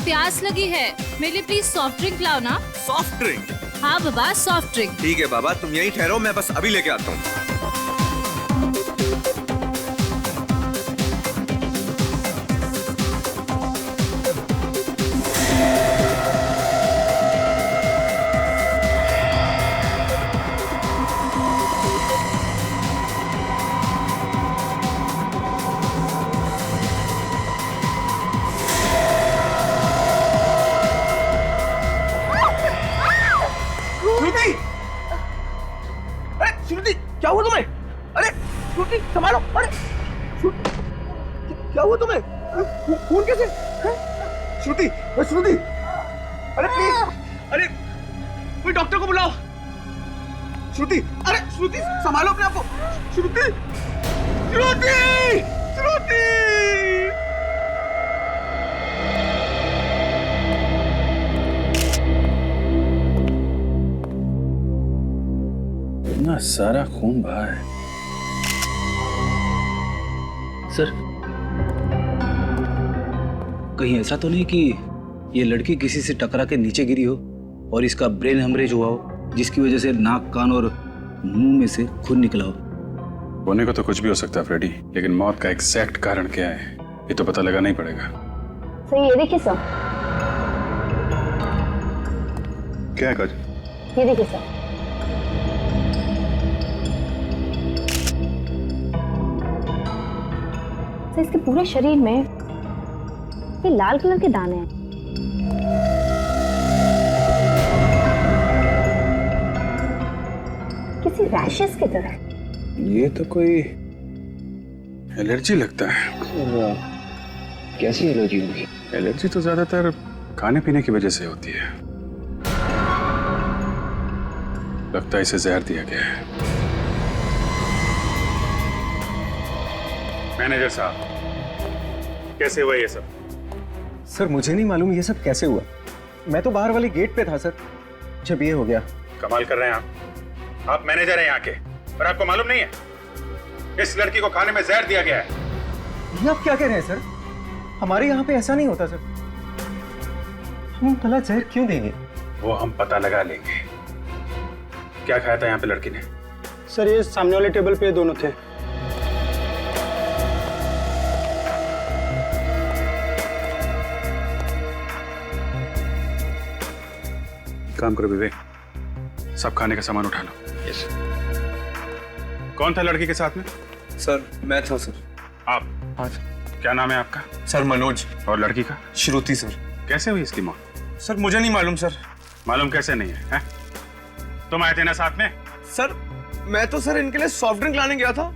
प्यास लगी है, मेरे लिए प्लीज सॉफ्ट ड्रिंक लाओ ना। Soft drink? हाँ बाबा, सॉफ्ट ड्रिंक। ठीक है बाबा, तुम यहीं ठहरो, मैं बस अभी लेके आता हूँ। श्रुति, क्या हुआ तुम्हें? अरे श्रुति, संभालो। अरे श्रुति, क्या हुआ तुम्हें? खून कैसे? श्रुति, श्रुति, अरे प्लीज, अरे कोई डॉक्टर को बुलाओ। श्रुति, अरे श्रुति, संभालो अपने आप को। श्रुति, श्रुति, श्रुति। इतना सारा खून बहा है। सर, कहीं ऐसा तो नहीं कि ये लड़की किसी से टकरा के नीचे गिरी हो और इसका ब्रेन हेमरेज हुआ हो, जिसकी वजह से नाक, कान और मुंह में से खून निकला हो? होने को तो कुछ भी हो सकता है फ्रेडी, लेकिन मौत का एग्जैक्ट कारण क्या है ये तो पता लगाना ही पड़ेगा। सर ये देखिए सर। क्या है काज? ये देखिए सर। सर इसके पूरे शरीर में ये लाल कलर के दाने हैं। किसी रैशेस की तरह। ये तो कोई एलर्जी लगता है। कैसी एलर्जी होगी? एलर्जी तो ज्यादातर खाने पीने की वजह से होती है। लगता है इसे जहर दिया गया है। मैनेजर साहब, कैसे हुआ ये सब? सर मुझे नहीं मालूम ये सब कैसे हुआ। मैं तो बाहर वाले गेट पे था सर, जब ये हो गया। कमाल कर रहे हैं आप मैनेजर हैं यहाँ के, पर आपको मालूम नहीं है इस लड़की को खाने में जहर दिया गया है। ये आप क्या कह रहे हैं सर? हमारे यहाँ पे ऐसा नहीं होता सर। हम भला जहर क्यों देंगे? वो हम पता लगा लेंगे। क्या खाया था यहाँ पे लड़की ने? सर ये सामने वाले टेबल पे दोनों थे। काम करो विवेक, सब खाने का सामान उठा लो। यस। कौन था लड़की के साथ में? सर मैं था सर। आप? हाँ क्या नाम है आपका? सर मनोज। और लड़की का? श्रुति सर। कैसे हुई इसकी मौत? सर मुझे नहीं मालूम सर। मालूम कैसे नहीं है? तुम आए थे ना साथ में? सर मैं तो सर इनके लिए सॉफ्ट ड्रिंक लाने गया था,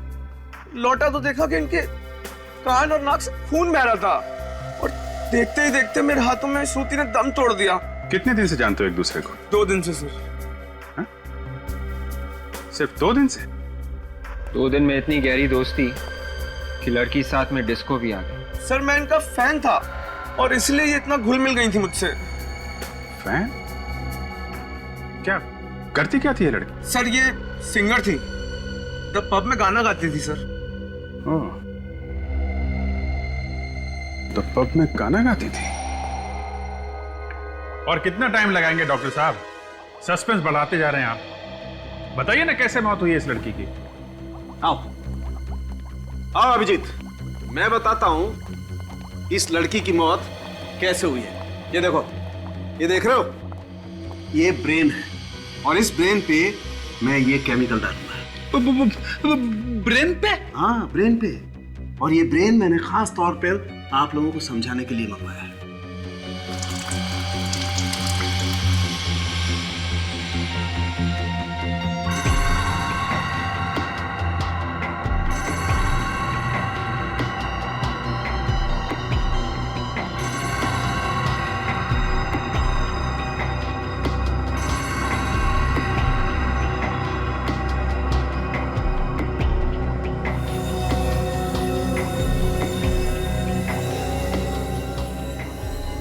लौटा तो देखा कि इनके कान और नाक से खून बह रहा था, और देखते ही देखते मेरे हाथों में श्रुति ने दम तोड़ दिया। कितने दिन से जानते हो एक दूसरे को? 2 दिन से सर। सिर्फ 2 दिन से? 2 दिन में इतनी गहरी दोस्ती कि लड़की साथ में डिस्को भी आ गई। सर मैं इनका फैन था और इसलिए ये इतना घुल मिल गई थी मुझसे। फैन? क्या करती क्या थी ये लड़की? सर ये सिंगर थी, द पब में गाना गाती थी सर। ओह, तो पब में गाना गाती थी। और कितना टाइम लगाएंगे डॉक्टर साहब? सस्पेंस बढ़ाते जा रहे हैं आप। बताइए ना कैसे मौत हुई है इस लड़की की? आओ आओ अभिजीत, मैं बताता हूं इस लड़की की मौत कैसे हुई है। ये देखो, ये देख रहे हो, ये ब्रेन है और इस ब्रेन पे मैं ये केमिकल डालूंगा। ब्रेन पे? हाँ ब्रेन पे। और ये ब्रेन मैंने खास तौर पर आप लोगों को समझाने के लिए मंगवाया है।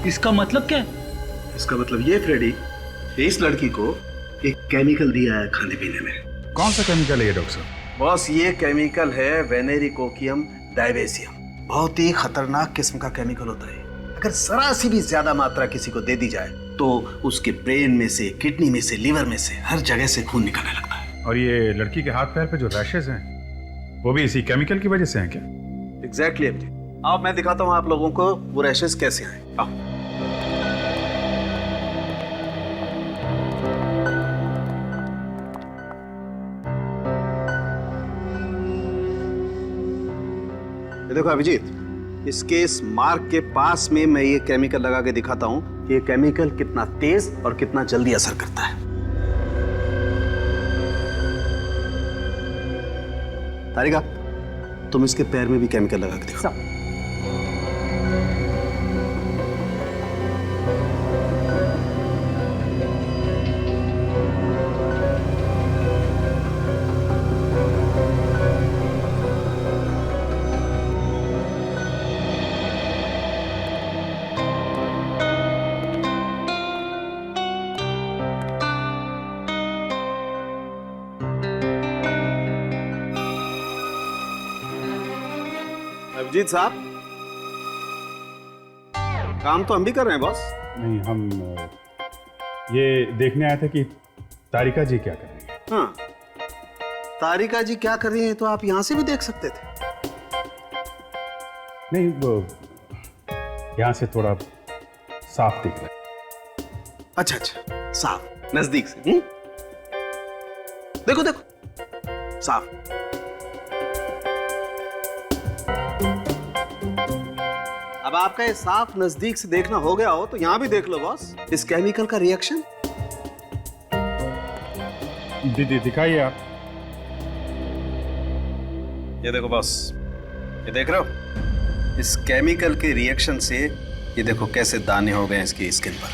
इसका मतलब क्या है? इसका मतलब ये फ्रेडी, इस लड़की को एक केमिकल दिया है खाने पीने में। कौन सा केमिकल है ये डॉक्टर साहब? बॉस ये केमिकल है वेनेरिकोकियम डायवेसियम। बहुत ही खतरनाक किस्म का केमिकल होता है। अगर जरा सी भी ज्यादा मात्रा किसी को दे दी जाए तो उसके ब्रेन में से, किडनी में से, लिवर में से, हर जगह से खून निकलने लगता है। और ये लड़की के हाथ पैर पे जो रैशेज हैं वो भी इसी केमिकल की वजह से हैं क्या? एग्जैक्टली अभिजीत। आओ मैं दिखाता हूँ आप लोगों को वो रैशेज कैसे आए। आओ। ये देखो अभिजीत, इसके इस मार्क के पास में मैं ये केमिकल लगा के दिखाता हूं कि ये केमिकल कितना तेज और कितना जल्दी असर करता है। तारिका, तुम इसके पैर में भी केमिकल लगा के दिखाओ। अभिजीत साहब, काम तो हम भी कर रहे हैं बॉस। नहीं, हम ये देखने आए थे कि तारिका जी क्या कर रही है। हाँ, तारिका जी क्या कर रही हैं तो आप यहां से भी देख सकते थे। नहीं, वो यहाँ से थोड़ा साफ दिख रहा है। अच्छा अच्छा, साफ नजदीक से। देखो देखो, साफ। अब आपका ये साफ नजदीक से देखना हो गया हो तो यहां भी देख लो बॉस, इस केमिकल का रिएक्शन। दिखाइए आप। ये देखो बॉस, ये देख रहे हो, इस केमिकल के रिएक्शन से ये देखो कैसे दाने हो गए इसकी स्किन पर।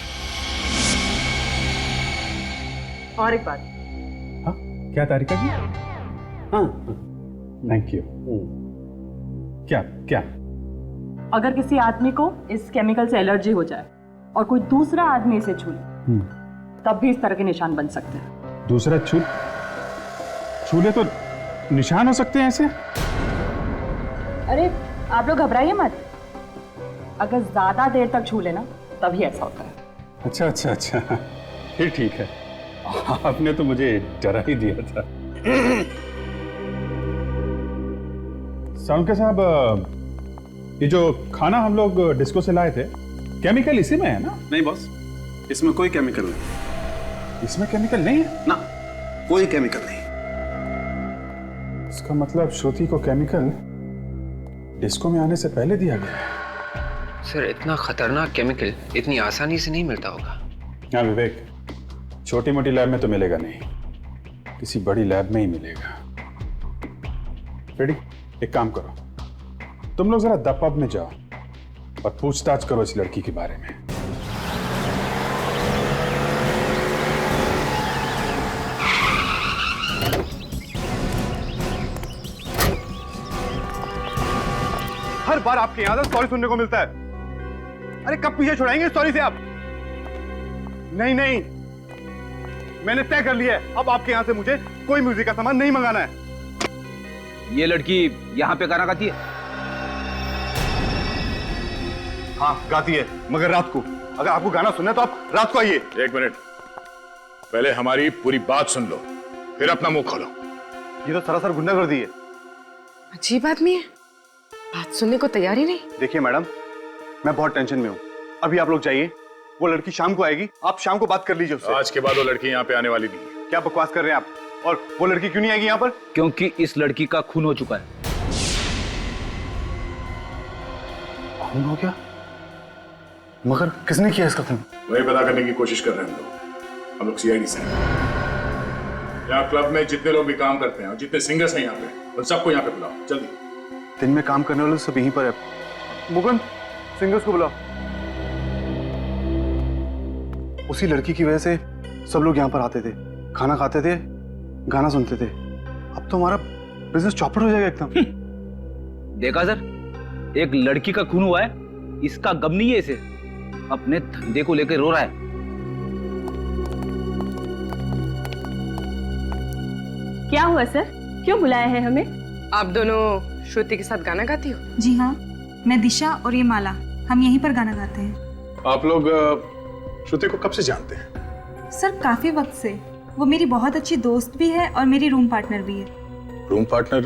और एक बात। हाँ, क्या तारिका जी? हाँ, थैंक यू। क्या क्या? अगर किसी आदमी को इस केमिकल से एलर्जी हो जाए और कोई दूसरा आदमी इसे छू ले, तब भी इस तरह के निशान बन सकते हैं। दूसरा छूले तो निशान हो सकते हैं ऐसे? अरे आप लोग घबराइए मत, अगर ज्यादा देर तक छू लेना तभी ऐसा होता है। अच्छा अच्छा अच्छा, फिर ठीक है। आपने तो मुझे डरा ही दिया था। सालुंके साहब, ये जो खाना हम लोग डिस्को से लाए थे, केमिकल इसी में है ना? नहीं बॉस, इसमें कोई केमिकल नहीं। इसमें केमिकल नहीं है ना, कोई केमिकल नहीं। इसका मतलब श्रुति को केमिकल डिस्को में आने से पहले दिया गया है। सर, इतना खतरनाक केमिकल इतनी आसानी से नहीं मिलता होगा। हाँ विवेक, छोटी मोटी लैब में तो मिलेगा नहीं, किसी बड़ी लैब में ही मिलेगा। रेडी, एक काम करो, तुम लोग जरा द पब में जाओ और पूछताछ करो इस लड़की के बारे में। हर बार आपके यहां से सॉरी सुनने को मिलता है। अरे कब पीछे छुड़ाएंगे सॉरी से आप? नहीं नहीं, मैंने तय कर लिया है, अब आपके यहां से मुझे कोई म्यूजिक का सामान नहीं मंगाना है। ये लड़की यहाँ पे गाना गाती है? हाँ गाती है, मगर रात को। अगर आपको गाना सुनना है तो आप रात को आइए। एक मिनट, पहले हमारी पूरी बात सुन लो, फिर अपना मुंह खोलो। ये तो सरासर गुंडागर्दी है। अजीब आदमी है, बात सुनने को तैयार ही नहीं। देखिए मैडम, मैं बहुत टेंशन में हूँ, अभी आप लोग जाइए, वो लड़की शाम को आएगी, आप शाम को बात कर लीजिए उससे। आज के बाद वो लड़की यहाँ पे आने वाली नहीं है। क्या बकवास कर रहे हैं आप? और वो लड़की क्यों नहीं आएगी यहाँ पर? क्योंकि इस लड़की का खून हो चुका है। खून हो गया? मगर किसने किया इसका खून? वही पता करने की कोशिश कर रहे हैं हम लोग सीआईडी से। यहाँ क्लब में जितने लोग भी काम करते हैं और जितने सिंगर्स हैं यहाँ पे, उन सबको यहाँ पे बुलाओ जल्दी। दिन में काम करने वाले सब यहीं पर है। मुकुंद, सिंगर्स को बुलाओ। उसी लड़की की वजह से सब लोग यहाँ पर आते थे, खाना खाते थे, गाना सुनते थे। अब तो हमारा बिजनेस चौपट हो जाएगा एकदम। देखा सर, एक लड़की का खून हुआ है, इसका गम नहीं है, इसे अपने धंधे को लेकर रो रहा है। क्या हुआ सर, क्यों बुलाया है हमें? आप दोनों श्रुति के साथ गाना गाती हो? जी हाँ, मैं दिशा और ये माला हम यहीं पर गाना गाते हैं। आप लोग श्रुति को कब से जानते हैं? सर काफी वक्त से। वो मेरी बहुत अच्छी दोस्त भी है और मेरी रूम पार्टनर भी है। Room partner?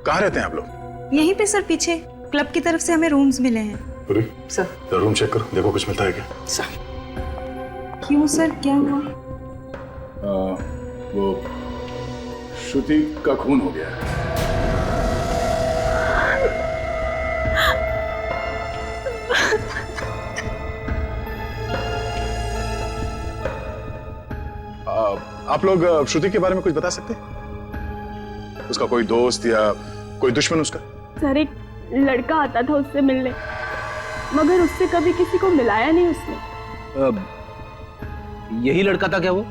कहाँ रहते हैं आप लोग? यहीं पे सर, पीछे क्लब की तरफ से हमें रूम्स मिले हैं। अरे सर रूम चेक करो, देखो कुछ मिलता है क्या? क्यों सर, क्या हुआ? वो श्रुति का खून हो गया है। आप लोग श्रुति के बारे में कुछ बता सकते हैं? उसका कोई दोस्त या कोई दुश्मन उसका? सर एक लड़का आता था उससे मिलने, मगर उससे कभी किसी को मिलाया नहीं उसने। यही लड़का था क्या वो,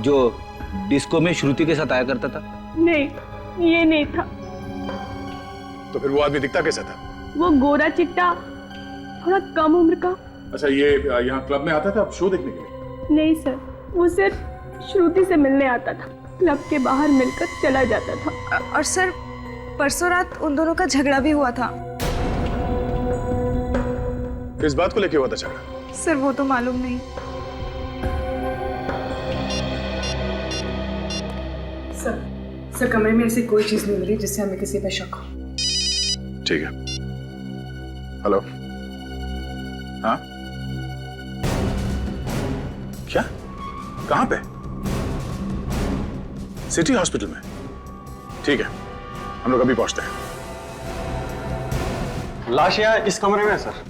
जो डिस्को में श्रुति के साथ आया करता था? नहीं, ये नहीं था। तो फिर वो आदमी दिखता कैसा था? वो गोरा चिट्टा, थोड़ा कम उम्र का। अच्छा, ये यहाँ क्लब में आता था शो देखने के लिए? नहीं सर, वो सिर्फ श्रुति से मिलने आता था, क्लब के बाहर मिलकर चला जाता था। और सर परसों रात उन दोनों का झगड़ा भी हुआ था। किस बात को लेके हुआ था झगड़ा? सर वो तो मालूम नहीं। सर कमरे में ऐसी कोई चीज नहीं मिली जिससे हमें किसी पे शक हो। ठीक है। हेलो। हाँ, क्या? कहां पे? सिटी हॉस्पिटल में? ठीक है, हम लोग अभी पहुंचते हैं। लाश यहाँ इस कमरे में है सर।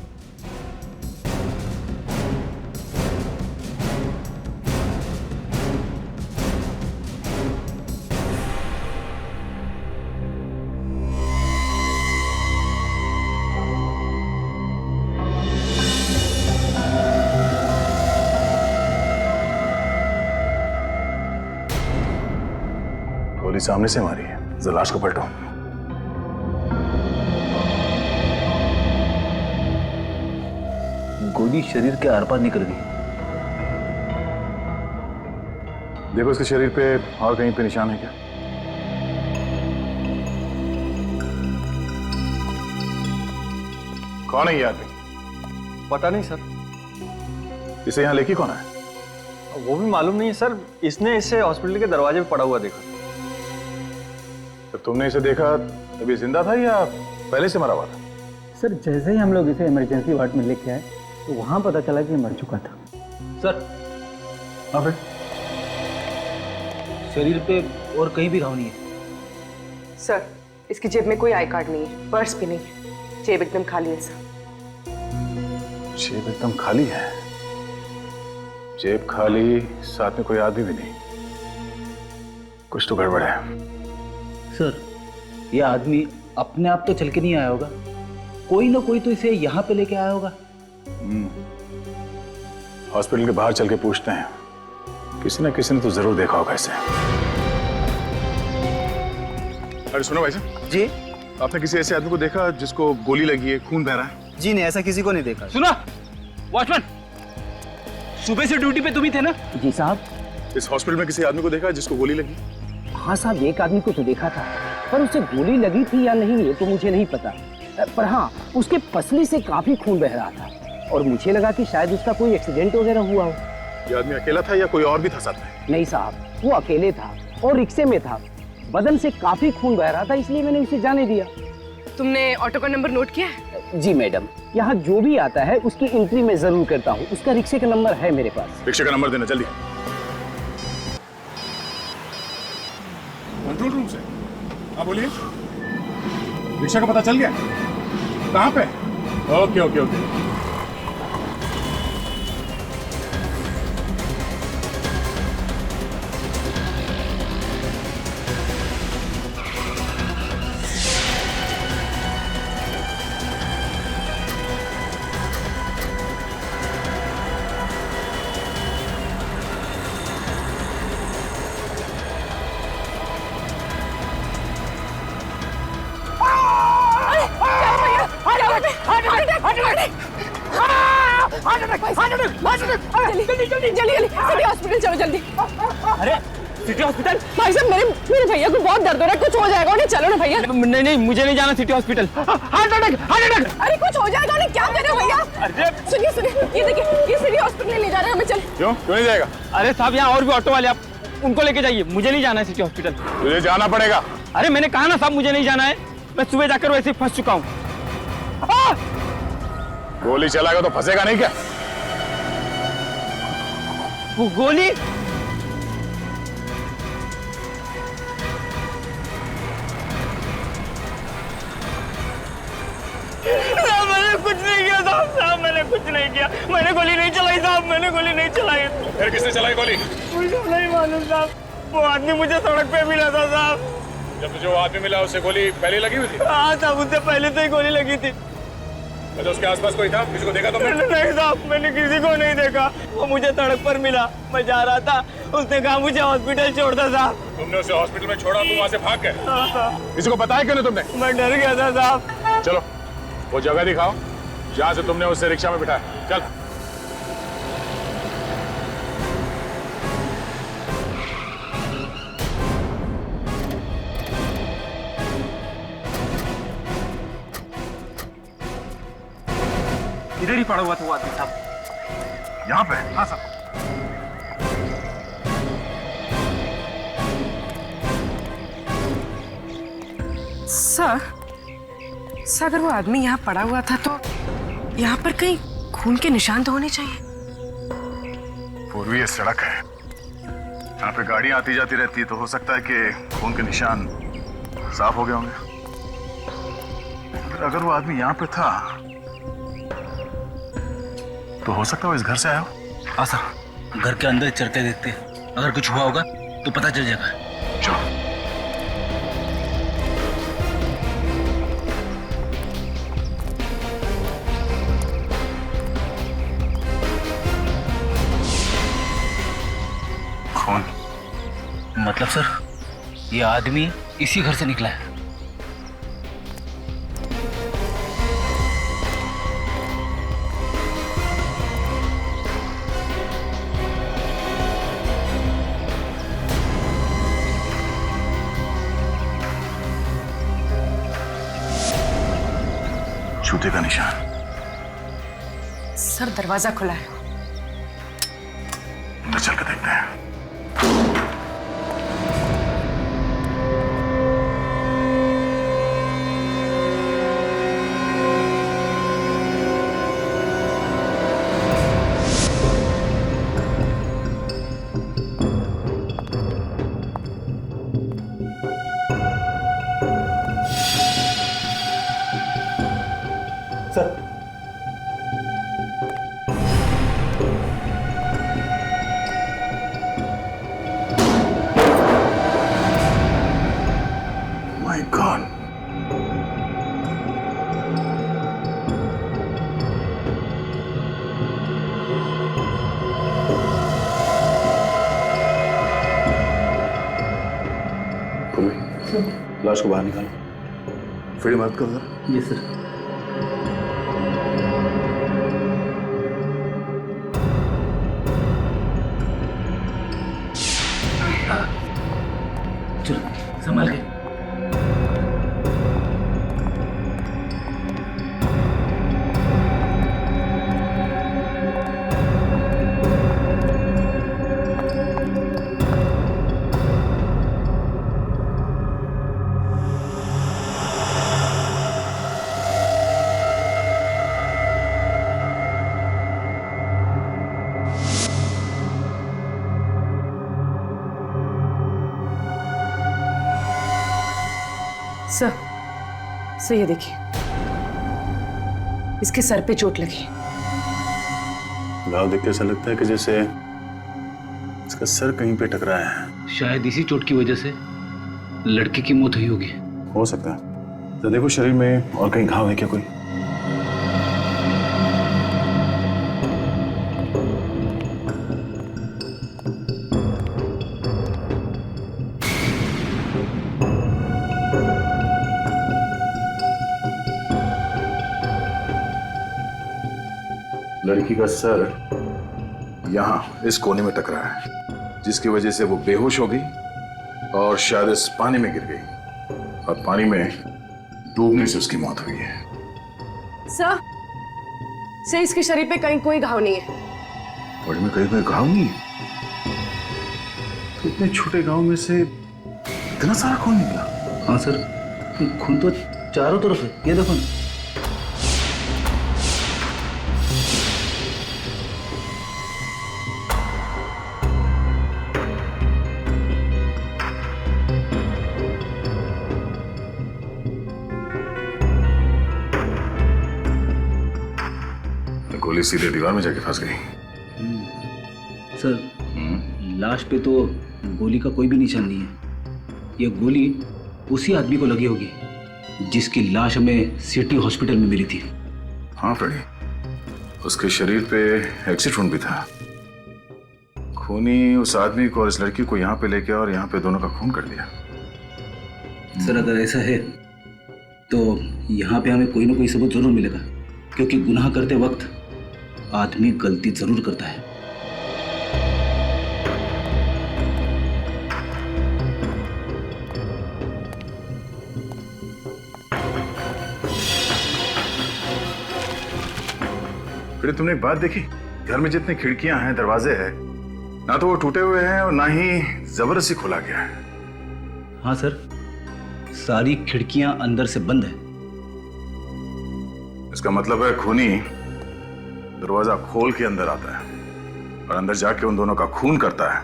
गोली सामने से मारी है, जरा लाश को पलटो। गोली शरीर के आर पार निकल गई। देखो इसके शरीर पे और कहीं पे निशान है क्या? कौन है ये आदमी? पता नहीं सर। इसे यहाँ लेके कौन है? वो भी मालूम नहीं है सर। इसने इसे हॉस्पिटल के दरवाजे पे पड़ा हुआ देखा। तो तुमने इसे देखा तभी जिंदा था या पहले से मरा हुआ था? सर जैसे ही हम लोग इसे इमरजेंसी वार्ड में लेके आए तो वहां पता चला कि मर चुका था। सर हाँ फिर? शरीर पे और कहीं भी घाव नहीं है। सर इसकी जेब में कोई आई कार्ड नहीं है, पर्स भी नहीं है, जेब एकदम खाली है सर। जेब एकदम खाली है? जेब खाली, साथ में कोई आदमी भी नहीं। कुछ तो गड़बड़ है। सर यह आदमी अपने आप तो चल के नहीं आया होगा, कोई ना कोई तो इसे यहाँ पे लेके आया होगा। हॉस्पिटल के बाहर चल के पूछते हैं, किसी ना किसी ने तो जरूर देखा होगा इसे। अरे सुनो भाई साहब जी, आपने किसी ऐसे आदमी को देखा जिसको गोली लगी है, खून बह रहा है? जी नहीं, ऐसा किसी को नहीं देखा। सुना वॉचमैन, सुबह से ड्यूटी पे तुम ही थे ना? जी साहब। इस हॉस्पिटल में किसी आदमी को देखा जिसको गोली लगी? हाँ साहब, एक आदमी को तो देखा था, पर उसे गोली लगी थी या नहीं ये तो मुझे नहीं पता। पर हाँ, उसके पसली से काफी खून बह रहा था और मुझे लगा कि शायद उसका कोई एक्सीडेंट वगैरह हुआ हो। ये आदमी अकेला था या कोई और भी था साथ में? नहीं साहब, वो अकेले था और रिक्शे में था। बदन से काफी खून बह रहा था, इसलिए मैंने उसे जाने दिया। तुमने ऑटो का नंबर नोट किया है? जी मैडम, यहाँ जो भी आता है उसकी एंट्री मैं जरूर करता हूँ। उसका रिक्शे का नंबर है मेरे पास। रिक्शे का नंबर देना जल्दी। कंट्रोल रूम से। हाँ बोलिए। रिक्शा का पता चल गया? कहाँ पे? Okay okay okay. City hospital चलो जल्दी। अरे सिटी हॉस्पिटल? भाई साहब मेरे भैया को बहुत दर्द हो रहा है, कुछ हो जाएगा उन्हें, चलो ना भैया। भैया नहीं नहीं, मुझे नहीं जाना city hospital. Heart attack, heart attack. अरे कुछ हो जाएगा नहीं, क्या कर रहे हो भैया? सुनिए सुनिए, ये देखिए, ये सिटी हॉस्पिटल ले जा रहे हैं हमें। चल। क्यों नहीं जाएगा? अरे साहब, यहाँ और भी ऑटो वाले, आप उनको लेके जाइए, मुझे नहीं जाना है सिटी हॉस्पिटल। तुझे जाना पड़ेगा। अरे मैंने कहा ना साहब, मुझे नहीं जाना है, मैं सुबह जाकर वैसे ही फंस चुका हूँ। गोली चलाएगा तो फंसेगा नहीं क्या? वो गोली? मैंने कुछ नहीं किया साहब, मैंने कुछ नहीं किया, मैंने गोली नहीं चलाई साहब, मैंने गोली नहीं चलाई। फिर किसने चलाई गोली? मुझे नहीं मालूम साहब, वो आदमी मुझे सड़क पे मिला था साहब। जब तुझे वो आदमी मिला उससे गोली पहले लगी हुई थी? हाँ साहब, उससे पहले से ही गोली लगी थी। अच्छा, उसके आसपास कोई था? किसी को देखा तुमने? नहीं साहब, मैंने किसी को नहीं देखा, वो मुझे सड़क पर मिला, मैं जा रहा था, उसने कहा मुझे हॉस्पिटल छोड़ दो साहब। तुमने उसे हॉस्पिटल में छोड़ा, तुम वहाँ से भाग गए? हाँ। किसी को बताया क्यों नहीं तुमने? मैं डर गया था साहब। चलो वो जगह दिखाओ जहाँ से तुमने उसे रिक्शा में बिठाया। चल। इधर ही पड़ा हुआ था वो आदमी साहब। यहाँ पे? हाँ साहब। सर अगर वो आदमी यहाँ पड़ा हुआ था तो यहाँ पर कहीं खून के निशान तो होने चाहिए। पूर्वी ये सड़क है, यहाँ पे गाड़ियां आती जाती रहती है, तो हो सकता है कि खून के निशान साफ हो गए होंगे। अगर वो आदमी यहाँ पे था तो हो सकता है वो इस घर से आया हो। हाँ सर, घर के अंदर चलते देखते, अगर कुछ हुआ होगा तो पता चल जाएगा। चलो। कौन? मतलब सर, ये आदमी इसी घर से निकला है। जूते का निशान। सर दरवाजा खुला है, अंदर चल के देखते हैं। My God. लाश को बाहर निकालो। फिर मत करो। जी सर। चलो संभाल के। सर ये देखिए, इसके सर पे चोट लगी। घाव देख के ऐसा लगता है कि जैसे इसका सर कहीं पे टकराया है। शायद इसी चोट की वजह से लड़की की मौत हुई होगी। हो सकता है। तो देखो शरीर में और कहीं घाव है क्या कोई? लड़की का सर यहाँ इस कोने में टकरा है, जिसकी वजह से वो बेहोश हो गई और शायद इस पानी में गिर गई और पानी में डूबने से उसकी मौत हुई है। सर इसके शरीर पे कहीं कोई घाव नहीं है। बॉडी में कहीं कोई घाव नहीं है? तो इतने छोटे गांव में से इतना सारा खून निकला? हाँ सर, खून तो चारों तरफ है, ये देखो ना। गोली सीधे दीवार में जाके फंस गई। सर, लाश पे तो गोली का कोई भी निशान नहीं है। ये गोली उसी आदमी को लगी होगी जिसकी लाश हमें सिटी हॉस्पिटल में मिली थी। हाँ फ्रेडी, उसके शरीर पे एक्सिट वुंड भी था। खूनी उस आदमी को और इस लड़की को यहाँ पे लेके और यहाँ पे दोनों का खून कर दिया। सर, अगर ऐसा है तो यहाँ पे हमें कोई ना कोई सबूत जरूर मिलेगा, क्योंकि गुनाह करते वक्त आदमी गलती जरूर करता है। फिर तुमने एक बात देखी, घर में जितनी खिड़कियां हैं, दरवाजे हैं, ना तो वो टूटे हुए हैं और ना ही जबरदस्ती खोला गया है। हाँ सर, सारी खिड़कियां अंदर से बंद है। इसका मतलब है खूनी दरवाजा खोल के अंदर आता है और अंदर जाके उन दोनों का खून करता है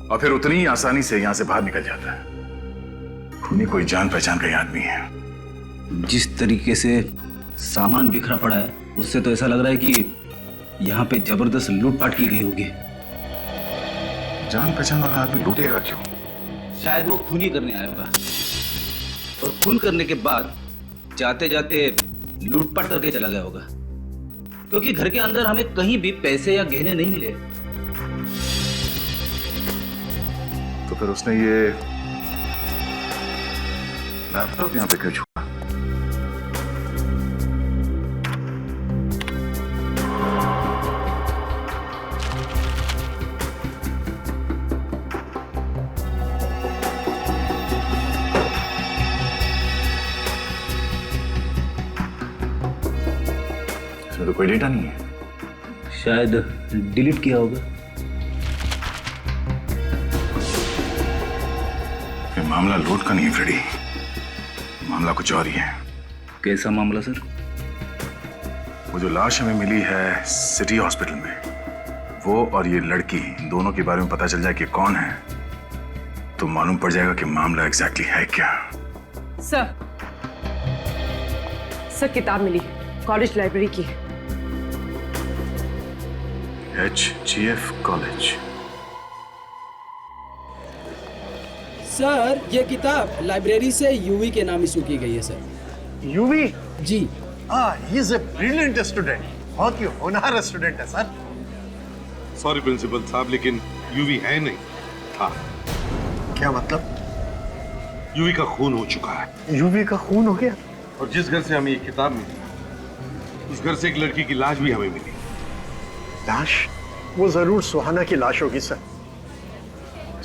और फिर उतनी ही आसानी से यहां से बाहर निकल जाता है। खूनी कोई जान पहचान का ही आदमी है। जिस तरीके से सामान बिखरा पड़ा है, उससे तो ऐसा लग रहा है कि यहाँ पे जबरदस्त लूटपाट की गई होगी। जान पहचान वाला आदमी लूटेगा क्यों? शायद वो खूनी करने आया होगा और खून करने के बाद जाते जाते लूटपाट करके चला गया होगा, क्योंकि घर के अंदर हमें कहीं भी पैसे या गहने नहीं मिले। तो फिर उसने ये लैपटॉप यहाँ पे क्यों छोड़ा? इसमें तो कोई डेटा नहीं है। शायद डिलीट किया होगा। ये मामला लूट का नहीं है फ्रेडी, मामला कुछ और ही है। कैसा मामला सर? वो जो लाश हमें मिली है सिटी हॉस्पिटल में, वो और ये लड़की, दोनों के बारे में पता चल जाए कि कौन है, तो मालूम पड़ जाएगा कि मामला एग्जैक्टली है क्या। सर किताब मिली, कॉलेज लाइब्रेरी की। HGF college. सर, ये किताब लाइब्रेरी से यूवी के नाम इशू की गई है सर। यूवी? जी। He is a brilliant student, बहुत ही होनहार स्टूडेंट है सर। सॉरी प्रिंसिपल साहब, लेकिन यूवी है नहीं, था। क्या मतलब? यूवी का खून हो चुका है। यूवी का खून हो गया? और जिस घर से हमें ये किताब मिली, उस घर से एक लड़की की लाश भी हमें मिली। लाश? वो जरूर सुहाना की लाश होगी सर।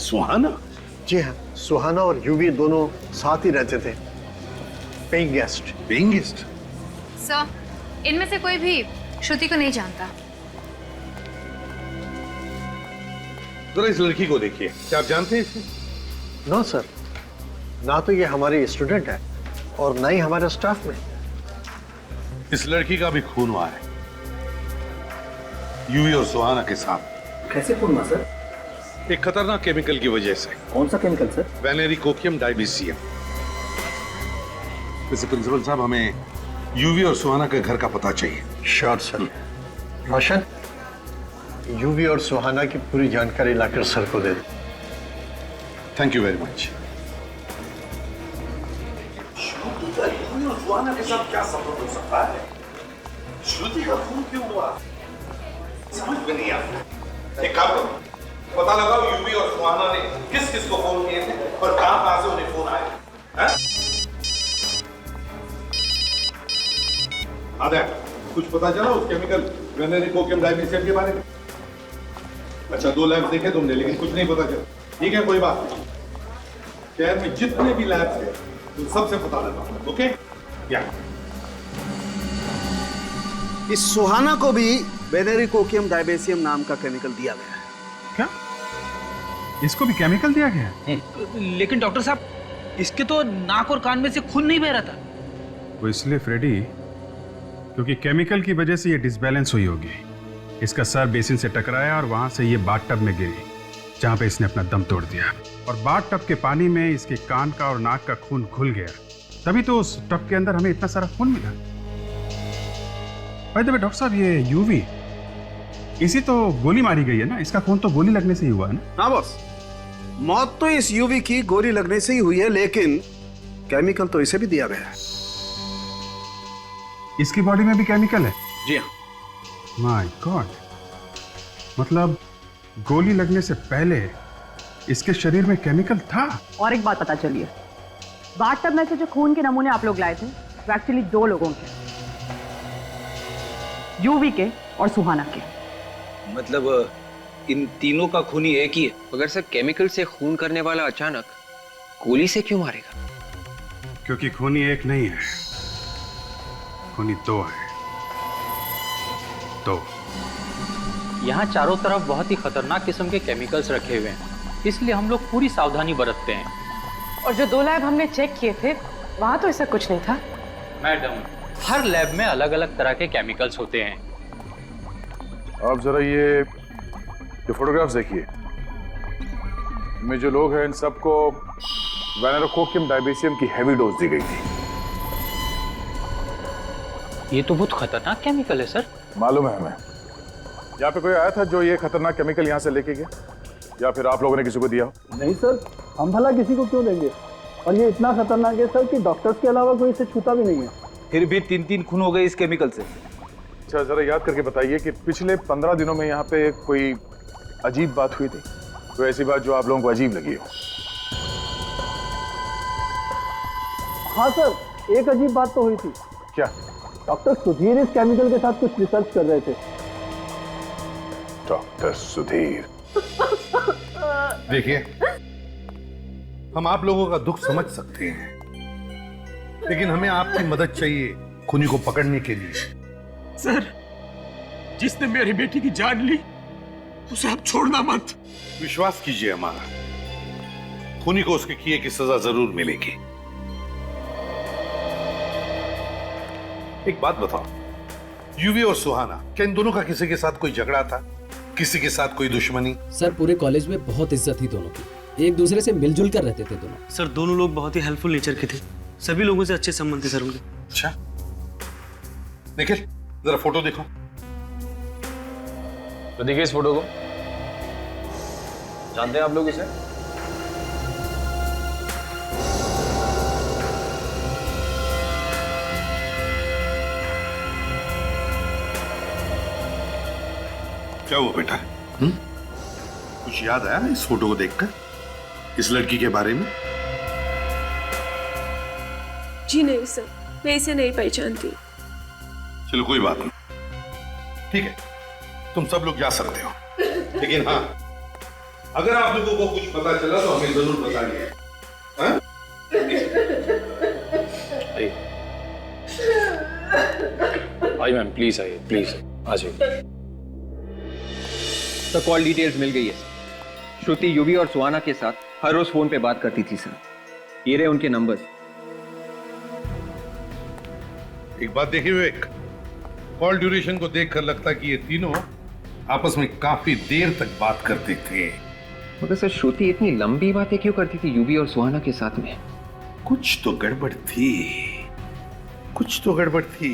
सुहाना? जी हाँ, सुहाना और यूवी दोनों साथ ही रहते थे, paying guest. Paying guest? Sir, इनमें से कोई भी श्रुति को नहीं जानता। जरा इस लड़की को देखिए, क्या आप जानते हैं इसे? नो सर, ना तो ये हमारी स्टूडेंट है और ना ही हमारे स्टाफ में। इस लड़की का भी खून हुआ है, यूवी और सुहाना के साथ। कैसे खून हुआ सर? एक खतरनाक केमिकल की वजह से। कौन सा केमिकल सर? वेनेरिकोकियम डाइबीसियम। वैसे प्रिंसिपल साहब, हमें यूवी और सुहाना के घर का पता चाहिए। Sure sir. रोशन, यूवी और सुहाना की पूरी जानकारी लाकर सर को दे दो। Thank you very much. Shruti का यूवी और सुहाना के साथ क्या संबंध हो सकता है? श्रुति का खून क्यों हुआ? समझ में नहीं आता। एक काम करो, पता लगाओ यूवी और सुहाना ने किस किस को फोन किए थे और कहां से उन्हें फोन आए। आदर, कुछ पता चला उस केमिकल वेनेरिकोकियम डाइबीसियम के बारे में? अच्छा, 2 लैब देखे तुमने, लेकिन कुछ नहीं पता चला। ठीक है, कोई बात नहीं। शहर में जितने भी लैब्स हैं, तुम सबसे पता लगा, ओके? या इस सुहाना को भी बेनेरिकोकियम डायबेसियम नाम का केमिकल दिया गया है। क्या? इसको भी केमिकल दिया गया है? लेकिन डॉक्टर साहब, इसके तो नाक और कान में से खून नहीं बह रहा था। वो इसलिए फ्रेडी, क्योंकि केमिकल की वजह से ये डिसबैलेंस हुई होगी। इसका सर बेसिन से टकराया और वहां से ये बाथटब में गिरी, जहां पे इसने अपना दम तोड़ दिया। और बाथटब के पानी में इसके कान का और नाक का खून घुल गया, तभी तो उस टब के अंदर हमें इतना सारा खून मिला। भाई डॉक्टर साहब, ये यूवी, इसी तो गोली मारी गई है ना? इसका खून तो गोली लगने से ही हुआ है ना? हाँ बॉस, मौत तो इस यूवी की गोली लगने से ही हुई है, लेकिन केमिकल तो इसे भी दिया गया है। इसकी बॉडी में भी केमिकल है? जी हाँ। माय गॉड, मतलब गोली लगने से पहले इसके शरीर में केमिकल था। और एक बात पता चली है, बाथटब में से जो खून के नमूने आप लोग लाए थे वो एक्चुअली 2 लोगों के, यूवी के और सुहाना के। मतलब इन तीनों का खून ही एक ही है? मगर सर, केमिकल से खून करने वाला अचानक गोली से क्यों मारेगा? क्योंकि खूनी एक नहीं है, खूनी 2 है। 2। यहाँ चारों तरफ बहुत ही खतरनाक किस्म के केमिकल्स रखे हुए हैं, इसलिए हम लोग पूरी सावधानी बरतते हैं। और जो 2 लैब हमने चेक किए थे वहां तो ऐसा कुछ नहीं था। मैडम, हर लैब में अलग अलग तरह के केमिकल्स होते हैं। आप जरा ये फोटोग्राफ्स देखिए। इनमें जो लोग हैं इन सबको बेनेरिकोकियम डायबेसियम की हैवी डोज दी गई थी। ये तो बहुत खतरनाक केमिकल है सर। मालूम है हमें। यहाँ पे कोई आया था जो ये खतरनाक केमिकल यहाँ से लेके गया, या फिर आप लोगों ने किसी को दिया हो? नहीं सर, हम भला किसी को क्यों देंगे? और ये इतना खतरनाक है सर कि डॉक्टर्स के अलावा कोई इसे छूता भी नहीं है। फिर भी 3 खून हो गए इस केमिकल से। अच्छा, जरा याद करके बताइए कि पिछले 15 दिनों में यहाँ पे कोई अजीब बात हुई थी? कोई ऐसी बात जो आप लोगों को अजीब लगी हो? हाँ सर, एक अजीब बात तो हुई थी। क्या? डॉक्टर सुधीर इस केमिकल के साथ कुछ रिसर्च कर रहे थे। डॉक्टर सुधीर? देखिए, हम आप लोगों का दुख समझ सकते हैं, लेकिन हमें आपकी मदद चाहिए खूनी को पकड़ने के लिए। सर, जिसने मेरी बेटी की जान ली उसे आप छोड़ना मत। विश्वास कीजिए हमारा, खूनी को उसके किए की सजा जरूर मिलेगी। एक बात बताओ, यूवी और सुहाना, क्या इन दोनों का किसी के साथ कोई झगड़ा था? किसी के साथ कोई दुश्मनी? सर, पूरे कॉलेज में बहुत इज्जत थी दोनों की, एक दूसरे से मिलजुल कर रहते थे दोनों। सर, दोनों लोग बहुत ही हेल्पफुल नेचर के थे, सभी लोगों से अच्छे संबंध थे सर उनके। अच्छा, निखिल जरा फोटो देखो। तो देखिए इस फोटो को, जानते हैं आप लोग इसे? क्या हुआ बेटा? कुछ याद आया इस फोटो को देखकर, इस लड़की के बारे में? जी नहीं सर, मैं इसे नहीं पहचानती। चलो कोई बात नहीं, ठीक है, तुम सब लोग जा सकते हो, लेकिन हाँ, अगर आप लोगों को कुछ पता चला तो हमें जरूर बताइए। हाँ? आइए मैम, प्लीज आइए, प्लीज आ जाइए। तो कॉल डिटेल्स मिल गई है। श्रुति यूवी और सुहाना के साथ हर रोज फोन पे बात करती थी सर। ये रहे उनके नंबर्स। एक बात देखिए विवेक, कॉल ड्यूरेशन को देखकर लगता कि ये तीनों आपस में काफी देर तक बात करते थे। मगर सर, श्रुति इतनी लंबी बातें क्यों करती थी यूवी और सुहाना के साथ में? कुछ तो गड़बड़ थी, कुछ तो गड़बड़ थी।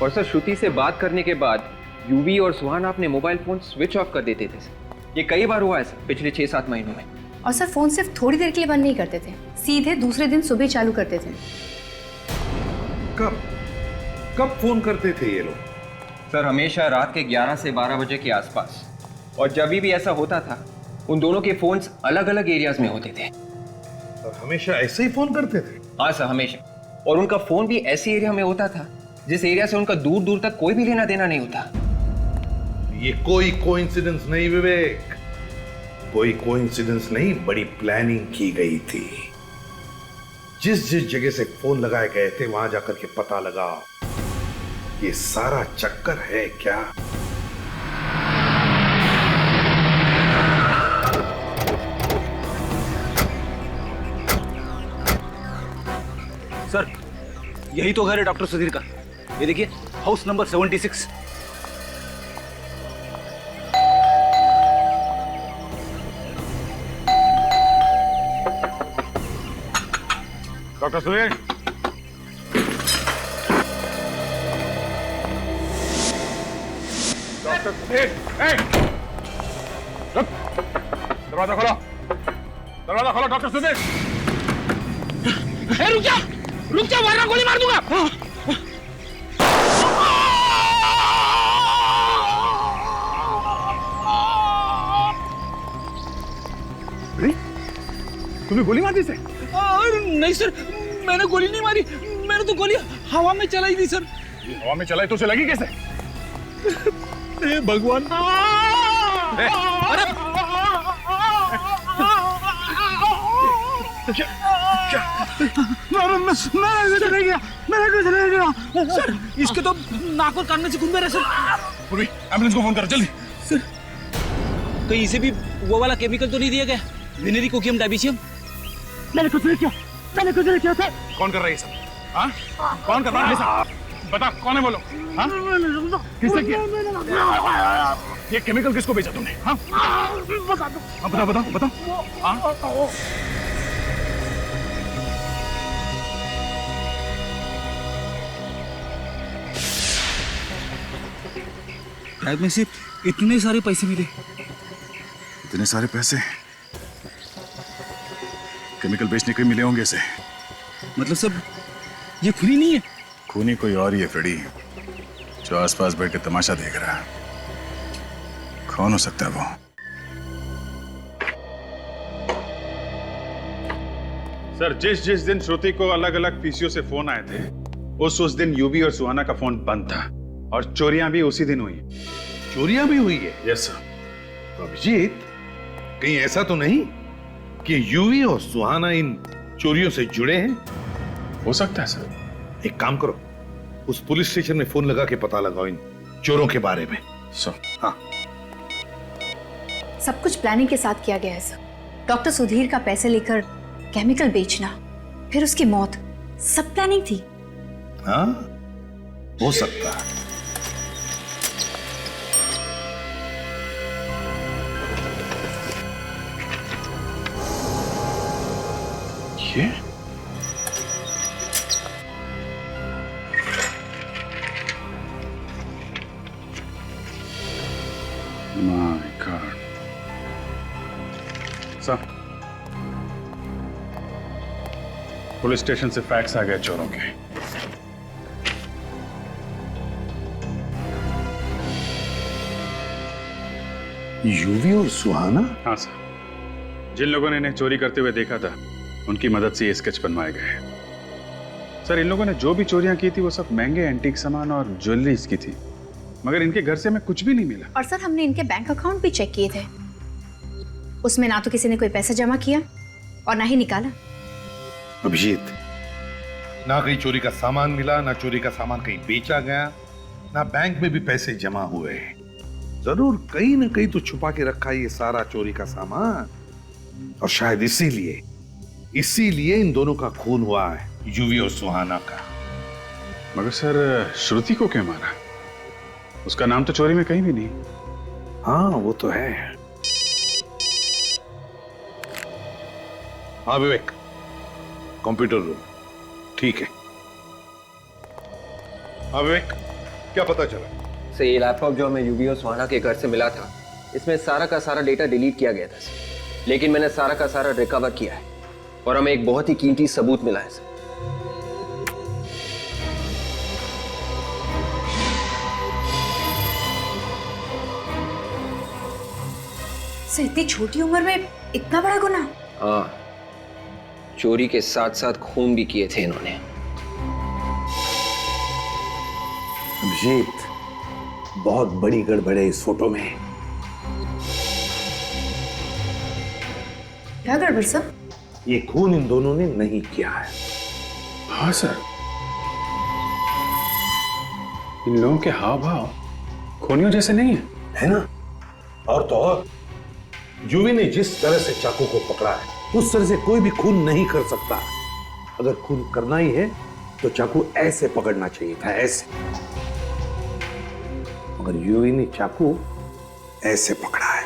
और सर, श्रुति से बात करने के बाद यूवी और सुहाना अपने मोबाइल फोन स्विच ऑफ कर देते थे सर। ये कई बार हुआ है सर पिछले 6-7 महीनों में। और सर, फोन सिर्फ थोड़ी देर के लिए बंद नहीं करते थे, सीधे दूसरे दिन सुबह चालू करते थे। कब कब फोन करते थे ये लोग? सर, हमेशा रात के 11 से 12 बजे के आसपास। और जब भी ऐसा होता था, उन दोनों के फोन्स अलग अलग एरियाज में होते थे। और हमेशा ऐसे ही फोन करते थे? हाँ सर, हमेशा। और उनका फोन भी ऐसे एरिया में होता था जिस एरिया से उनका दूर दूर तक कोई भी लेना देना नहीं होता। ये कोई कोइंसिडेंस नहीं विवेक, कोई कोइंसिडेंस नहीं, बड़ी प्लानिंग की गई थी। जिस जिस जगह से फोन लगाए गए थे वहां जाकर के पता लगाओ ये सारा चक्कर है क्या। सर, यही तो घर है डॉक्टर सुधीर का। ये देखिए, house number 76। Doctor Sudhir, doctor Sudhir, रुक, दरवाजा खोलो, दरवाजा खोलो डॉक्टर सुधीर। रुक जा वरना गोली मार दूंगा। तुमने गोली मार दी से? नहीं सर, मैंने गोली नहीं मारी, मैंने तो गोली हवा में चलाई थी सर। हवा में चलाई तो उसे लगी कैसे? भगवान। मेरा कुछ नहीं गया सर, इसके तो नाक और कान में से खून बह रहा है सर। पूरी एम्बुलेंस को फोन करो जल्दी। सर, कहीं इसे भी वो वाला केमिकल तो नहीं दिया गया, विनेरी कोकियम डायबिशियम? मैंने कुछ नहीं किया, मैंने कुछ नहीं किया सर। कौन कर रहा है ये सब? हाँ? कौन कर रहा है सब? बता, कौन है बोलो? हाँ? किसने किया? ये केमिकल किसको बेचा तुमने? हाँ? बता दो। हाँ, बताओ बताओ बताओ। हाँ? शायद में से इतने सारे पैसे मिले। इतने सारे पैसे केमिकल बेचने के मिले होंगे इसे। मतलब सब ये खूनी नहीं है? खूनी कोई और ही है फ्रेडी, जो आसपास बैठ के तमाशा देख रहा है। कौन हो सकता है वो? सर, जिस जिस दिन श्रुति को अलग अलग पीसीओ से फोन आए थे, उस दिन यूवी और सुहाना का फोन बंद था और चोरियां भी उसी दिन हुई। चोरियां भी हुई है? Yes sir. तो अभिजीत, कहीं ऐसा तो नहीं कि यूवी और सुहाना इन चोरियों से जुड़े हैं? हो सकता है सर। एक काम करो, उस पुलिस स्टेशन में फोन लगा के पता लगाओ इन चोरों के बारे में। सर। हाँ, सब कुछ प्लानिंग के साथ किया गया है सर। डॉक्टर सुधीर का पैसे लेकर केमिकल बेचना, फिर उसकी मौत, सब प्लानिंग थी। हाँ, हो सकता है। ये my God. Sir, police station से फैक्स आ गए चोरों के। यूवी और सुहाना? हाँ सर, जिन लोगों ने इन्हें चोरी करते हुए देखा था, उनकी मदद से ये स्केच बनवाए गए। सर, इन लोगों ने जो भी चोरियां की थी वो सब महंगे एंटीक सामान और ज्वेलरीज की थी, मगर इनके घर से हमें कुछ भी नहीं मिला। और सर, हमने इनके बैंक अकाउंट भी चेक किए थे, उसमें ना तो किसी ने कोई पैसा जमा किया और ना ही निकाला। अभिजीत, ना कहीं चोरी का सामान मिला, ना चोरी का सामान कहीं बेचा गया, ना बैंक में भी पैसे जमा हुए। जरूर कहीं ना कहीं तो छुपा के रखा है ये सारा चोरी का सामान, और शायद इसीलिए इन दोनों का खून हुआ है, यूवी और सुहाना का। मगर सर, श्रुति को क्या मारा? उसका नाम तो चोरी में कहीं भी नहीं। हाँ, वो तो है। हाँ विवेक, कंप्यूटर रूम। ठीक है। हाँ विवेक, क्या पता चला? सर, ये लैपटॉप जो हमें यूवी और सुहाना के घर से मिला था, इसमें सारा का सारा डेटा डिलीट किया गया था सर। लेकिन मैंने सारा का सारा रिकवर किया है और हमें एक बहुत ही कीमती सबूत मिला है सर। सर, इतनी छोटी उम्र में इतना बड़ा गुनाह? हाँ, चोरी के साथ साथ खून भी किए थे इन्होंने। अभिजीत, बहुत बड़ी गड़बड़ है इस फोटो में। क्या गड़बड़ सर? ये खून इन दोनों ने नहीं किया है। हाँ सर, इन लोगों के हाव भाव खूनियों जैसे नहीं है ना? और तो और यूवी ने जिस तरह से चाकू को पकड़ा है उस तरह से कोई भी खून नहीं कर सकता। अगर खून करना ही है तो चाकू ऐसे पकड़ना चाहिए था, ऐसे। मगर यूवी ने चाकू ऐसे पकड़ा है।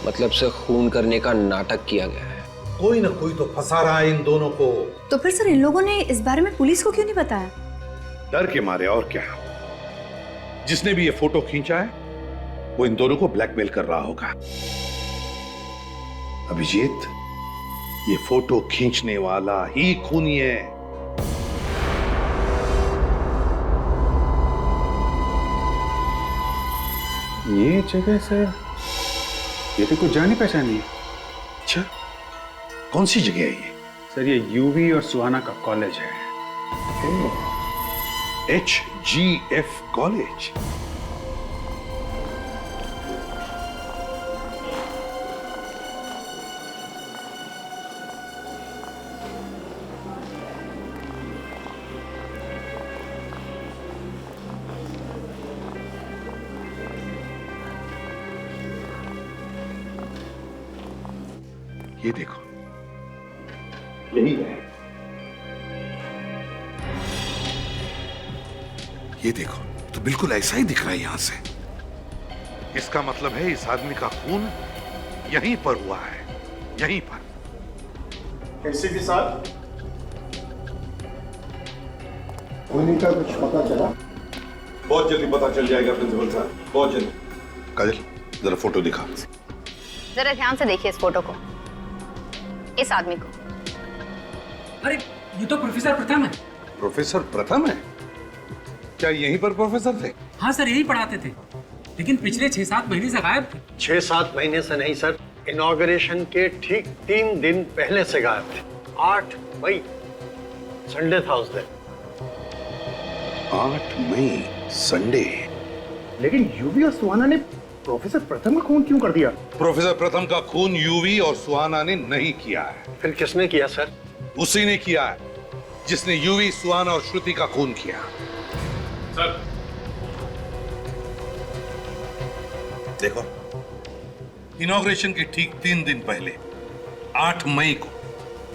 मतलब से खून करने का नाटक किया गया है। कोई ना कोई तो फंसा रहा है इन दोनों को। तो फिर सर इन लोगों ने इस बारे में पुलिस को क्यों नहीं बताया? डर के मारे, और क्या। जिसने भी ये फोटो खींचा है वो इन दोनों को ब्लैकमेल कर रहा होगा। अभिजीत, ये फोटो खींचने वाला ही खूनी है। ये जगह सर, ये तो कुछ जानी पहचानी है। अच्छा, कौन सी जगह है ये? सर ये यूवी और सुहाना का कॉलेज है। HGF college. ये देखो, यही है। ये देखो, तो बिल्कुल ऐसा ही दिख रहा है यहां से। इसका मतलब है इस आदमी का खून यहीं पर हुआ है, यहीं पर। एसीपी साहब, खूनी का कुछ पता चला? बहुत जल्दी पता चल जाएगा प्रिंसिपल साहब, बहुत जल्दी। काजल, जरा फोटो दिखा। जरा ध्यान से देखिए इस फोटो को, इस आदमी को। अरे ये तो प्रोफेसर प्रथम है। प्रोफेसर प्रथम है? क्या यहीं पर प्रोफेसर थे? हाँ सर, यही पढ़ाते थे, लेकिन पिछले 6-7 महीने से गायब थे। 6-7 महीने से नहीं सर, इनॉग्रेशन के ठीक 3 दिन पहले से गायब थे। 8 मई, संडे था उस दिन। 8 मई, संडे। लेकिन यूवी और सुहाना ने प्रोफेसर प्रथम का खून क्यों कर दिया? प्रोफेसर प्रथम का खून यूवी और सुहाना ने नहीं किया है। फिर किसने किया सर? उसी ने किया है जिसने यूवी, सुहाना और श्रुति का खून किया। सर देखो, इनॉग्रेशन के ठीक 3 दिन पहले 8 मई को,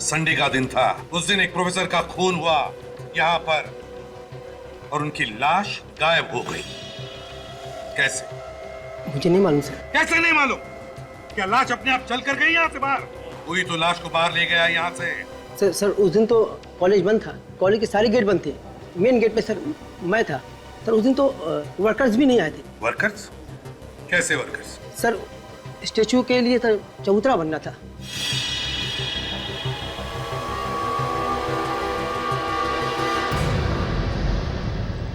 संडे का दिन था, उस दिन एक प्रोफेसर का खून हुआ यहां पर और उनकी लाश गायब हो गई। कैसे? मुझे नहीं मालूम सर। कैसे नहीं मालूम? क्या लाश अपने आप चल कर गई यहाँ से बाहर? कोई तो लाश को बाहर ले गया यहाँ से। सर उस दिन तो कॉलेज बंद था, कॉलेज के सारे गेट बंद थे। मेन गेट पे सर मैं था। सर उस दिन तो वर्कर्स भी नहीं आए थे। वर्कर्स? कैसे वर्कर्स? सर स्टेचू के लिए सर चबूतरा बनना था।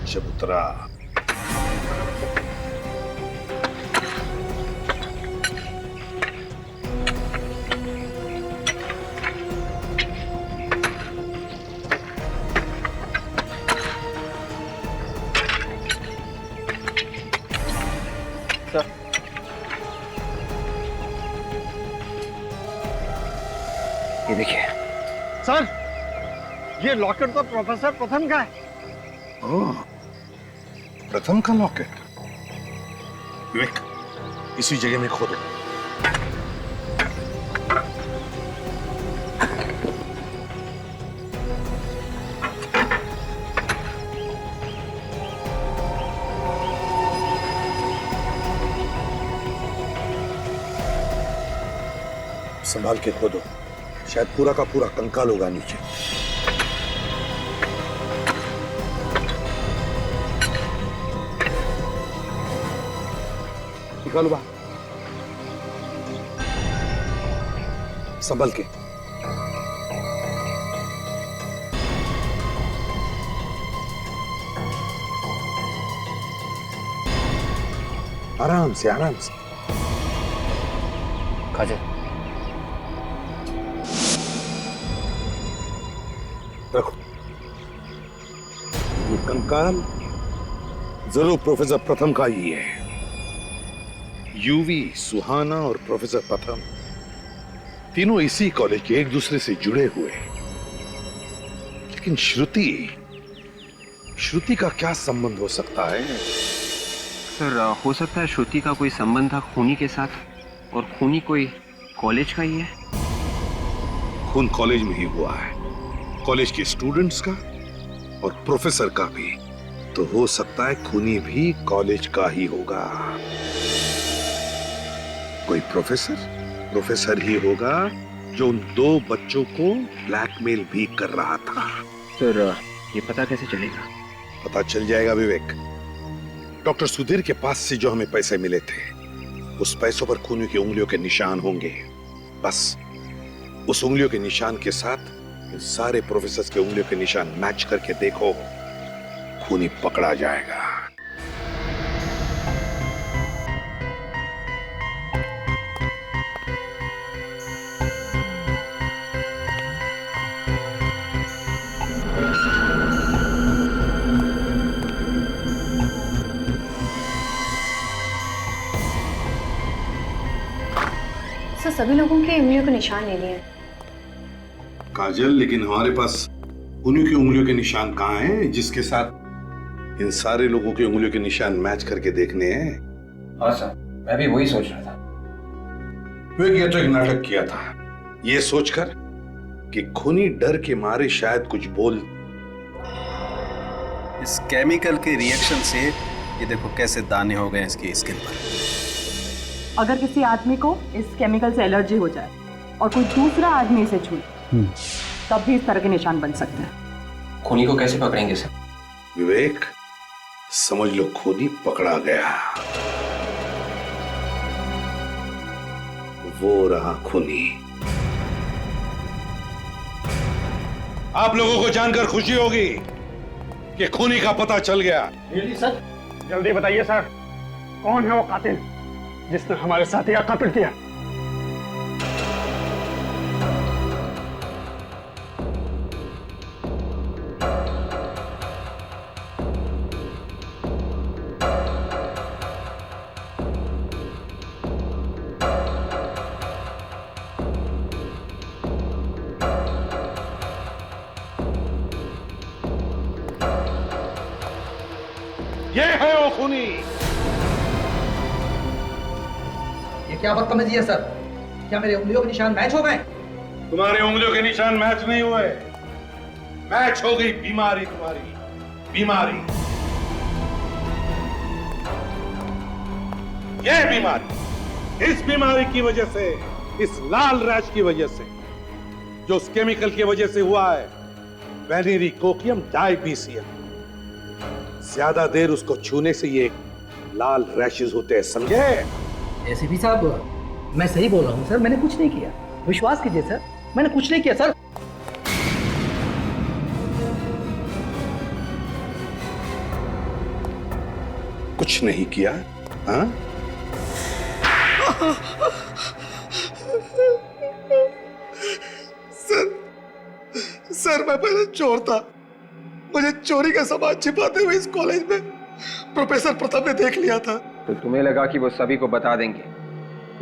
चबूतरा। ये देखिए सर, ये लॉकेट तो प्रोफेसर प्रथम का है। ओह, प्रथम का लॉकेट। विवेक, इसी जगह में खोदो। संभाल के खोदो, शायद पूरा का पूरा कंकाल होगा नीचे। निकालो बाहर, संभल के। आराम से, आराम से। काजल, रखो। ये कंकाल जरूर प्रोफेसर प्रथम का ही है। यूवी, सुहाना और प्रोफेसर प्रथम तीनों इसी कॉलेज के एक दूसरे से जुड़े हुए, लेकिन श्रुति का क्या संबंध हो सकता है? सर हो सकता है श्रुति का कोई संबंध था खूनी के साथ, और खूनी कोई कॉलेज का ही है। खून कॉलेज में ही हुआ है, कॉलेज के स्टूडेंट्स का और प्रोफेसर का भी। तो हो सकता है खूनी भी कॉलेज का ही होगा। कोई प्रोफेसर ही होगा जो उन 2 बच्चों को ब्लैकमेल भी कर रहा था। सर ये पता कैसे चलेगा? पता चल जाएगा विवेक। डॉक्टर सुधीर के पास से जो हमें पैसे मिले थे, उस पैसों पर खूनी की उंगलियों के निशान होंगे। बस उस उंगलियों के निशान के साथ इन सारे प्रोफेसर्स के उंगलियों के निशान मैच करके देखो, खूनी पकड़ा जाएगा। सर सभी लोगों के उंगलियों के निशान ले लिए। काजल, लेकिन हमारे पास उन्हीं की उंगलियों के निशान कहाँ हैं जिसके साथ इन सारे लोगों की उंगलियों के निशान मैच करके देखने हैं? हाँ सर, मैं भी वही सोच रहा था। ये तो एक नाटक किया था, ये सोचकर कि खूनी डर के मारे शायद कुछ बोल। इस केमिकल के रिएक्शन से ये देखो कैसे दाने हो गए इसकी स्किन पर। अगर किसी आदमी को इस केमिकल से एलर्जी हो जाए और कोई दूसरा आदमी इसे छूए, तब भी इस तरह के निशान बन सकते हैं। खूनी को कैसे पकड़ेंगे सर? विवेक, समझ लो खूनी पकड़ा गया। वो रहा खूनी। आप लोगों को जानकर खुशी होगी कि खूनी का पता चल गया। सर जल्दी बताइए सर, कौन है वो कातिल जिसने हमारे साथी का कत्ल किया? ये है वो खूनी। ये क्या बदतमीजी है सर? क्या मेरे उंगलियों के निशान मैच हो गए? तुम्हारे उंगलियों के निशान मैच नहीं हुए, मैच हो गई बीमारी, तुम्हारी बीमारी। ये बीमारी, इस बीमारी की वजह से, इस लाल रैश की वजह से, जो उस केमिकल की वजह से हुआ है, वेनेरिकोकियम डायबीसियम। ज्यादा देर उसको छूने से ये लाल रैशेस होते हैं, समझे? एसीपी साहब, मैं सही बोल रहा हूँ सर, मैंने कुछ नहीं किया, विश्वास कीजिए सर, मैंने कुछ नहीं किया सर। कुछ नहीं किया? हाँ? सर मैं पहले चोर था, मुझे चोरी का सामान छिपाते हुए इस कॉलेज में प्रोफेसर प्रताप ने देख लिया था। तो तुम्हें लगा कि वो सभी को बता देंगे,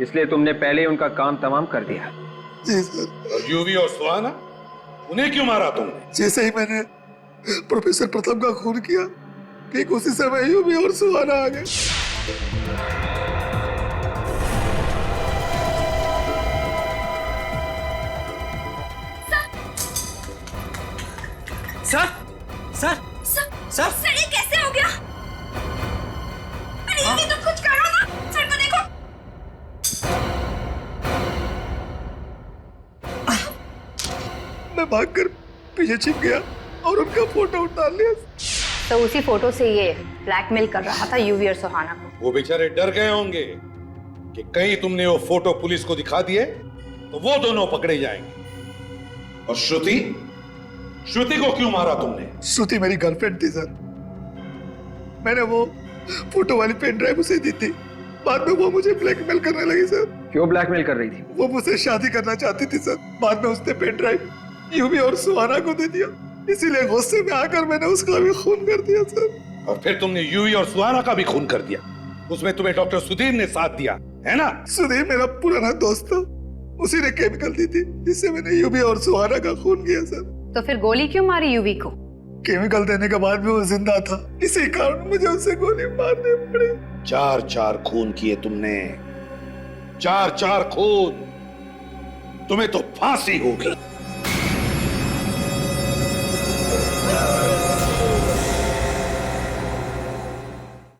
इसलिए तुमने पहले उनका काम तमाम कर दिया। जी सर। और यूवी और सुहाना, उन्हें क्यों मारा तुमने? जैसे ही मैंने प्रोफेसर प्रताप का खून किया, ठीक उसी समय यूवी और सुहाना आ गए। सर सर सर सर ये कैसे हो गया? अरे ये तुम कुछ करो ना, सर को देखो। मैं भागकर पीछे छिप गया और उनका फोटो उतार लिया। तो उसी फोटो से ये ब्लैकमेल कर रहा था यूवी और सुहाना को। वो बेचारे डर गए होंगे कि कहीं तुमने वो फोटो पुलिस को दिखा दिए तो वो दोनों पकड़े जाएंगे। और श्रुति, श्रुति को क्यों मारा तुमने? श्रुति मेरी गर्लफ्रेंड थी सर, मैंने वो फोटो वाली पेन ड्राइव उसे दी थी, बाद में वो मुझे ब्लैकमेल करने लगी सर। क्यों ब्लैकमेल कर रही थी? वो मुझसे शादी करना चाहती थी सर, बाद में उसने पेन ड्राइव यूवी और सुहाना को दे दिया, इसीलिए गुस्से में आकर मैंने उसका भी खून कर दिया सर। और फिर तुमने यूवी और सुहाना का भी खून कर दिया, उसमें तुम्हें डॉक्टर सुधीर ने साथ दिया है ना? सुधीर मेरा पुराना दोस्त था, उसी ने केमिकल दी थी जिससे मैंने यूवी और सुहाना का खून किया सर। तो फिर गोली क्यों मारी यूवी को? केमिकल देने के बाद भी वो जिंदा था, इसी कारण मुझे उसे गोली मारनी पड़ी। 4-4 खून किए तुमने, 4-4 खून। तुम्हें तो फांसी होगी।